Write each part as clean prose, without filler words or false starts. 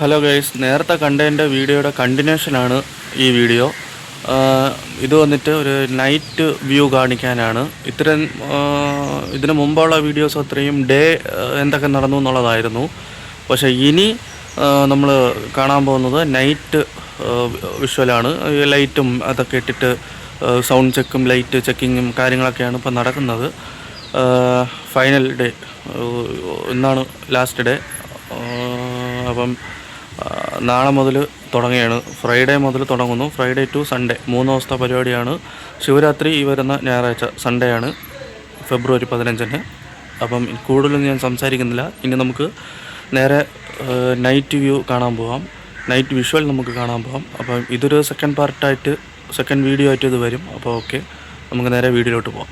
Hello guys, നേരത്തെ കണ്ടതിൻ്റെ വീഡിയോയുടെ കണ്ടിന്യൂഷനാണ് ഈ വീഡിയോ. ഇത് വന്നിട്ട് ഒരു നൈറ്റ് വ്യൂ കാണിക്കാനാണ്. ഇതിന് മുമ്പുള്ള വീഡിയോസ് അത്രയും ഡേ എന്തൊക്കെ നടന്നു എന്നുള്ളതായിരുന്നു. പക്ഷേ ഇനി നമ്മൾ കാണാൻ പോകുന്നത് നൈറ്റ് വിഷ്വലാണ്. ലൈറ്റും അതൊക്കെ ഇട്ടിട്ട് സൗണ്ട് ചെക്കും ലൈറ്റ് ചെക്കിങ്ങും കാര്യങ്ങളൊക്കെയാണ് ഇപ്പോൾ നടക്കുന്നത്. ഫൈനൽ ഡേ ഇന്നാണ് ലാസ്റ്റ് ഡേ. അപ്പം നാളെ മുതൽ തുടങ്ങുകയാണ്. ഫ്രൈഡേ മുതൽ തുടങ്ങുന്നു. ഫ്രൈഡേ ടു സൺഡേ 3 ദിവസത്തെ പരിപാടിയാണ്. ശിവരാത്രി ഈ വരുന്ന ഞായറാഴ്ച സൺഡേ ആണ്, ഫെബ്രുവരി 15-ന്. അപ്പം കൂടുതലൊന്നും ഞാൻ സംസാരിക്കുന്നില്ല. ഇനി നമുക്ക് നേരെ നൈറ്റ് വ്യൂ കാണാൻ പോകാം. നൈറ്റ് വിഷ്വൽ നമുക്ക് കാണാൻ പോകാം. അപ്പം ഇതൊരു സെക്കൻഡ് വീഡിയോ ആയിട്ട് ഇത് വരും. അപ്പോൾ ഓക്കെ, നമുക്ക് നേരെ വീഡിയോയിലോട്ട് പോകാം.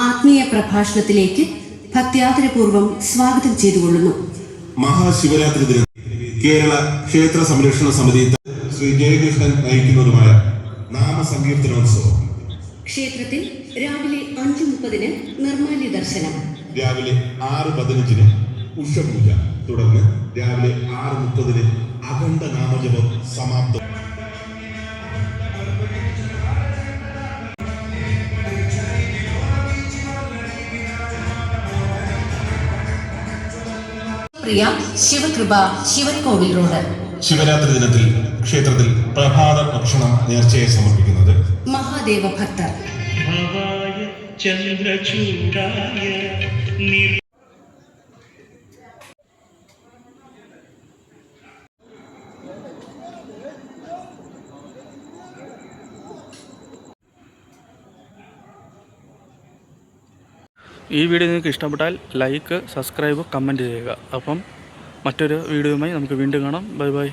ആത്മീയ പ്രഭാഷണത്തിലേക്ക് ഭക്ത്യാദരപൂർവ്വം സ്വാഗതം ചെയ്തുകൊള്ളുന്നു. മഹാശിവരാത്രി ദിനം കേരള ക്ഷേത്ര സംരക്ഷണ സമിതി ശ്രീ ജയകൃഷ്ണൻ നയിക്കുന്നതുമായ നാമസങ്കീർത്തനോത്സവം. ക്ഷേത്രത്തിൽ രാവിലെ 5:30 നിർമ്മാല്യ ദർശനം, രാവിലെ 6:15 ഉഷപൂജ, തുടർന്ന് രാവിലെ 6:30 അഖണ്ഡ നാമജപം സമാപ്തം. പ്രിയ ശിവകൃപ ശിവൻകോവിൽ റോഡ്. ശിവരാത്രി ദിനത്തിൽ ക്ഷേത്രത്തിൽ പ്രഭാത ഭക്ഷണം നേർച്ചയായി സമർപ്പിക്കുന്നത് മഹാദേവ ഭക്തർ. ഈ വീഡിയോ നിങ്ങൾക്ക് ഇഷ്ടപ്പെട്ടാൽ ലൈക്ക്, സബ്സ്ക്രൈബ്, കമൻറ്റ് ചെയ്യുക. അപ്പം മറ്റൊരു വീഡിയോയുമായി നമുക്ക് വീണ്ടും കാണാം. Bye bye.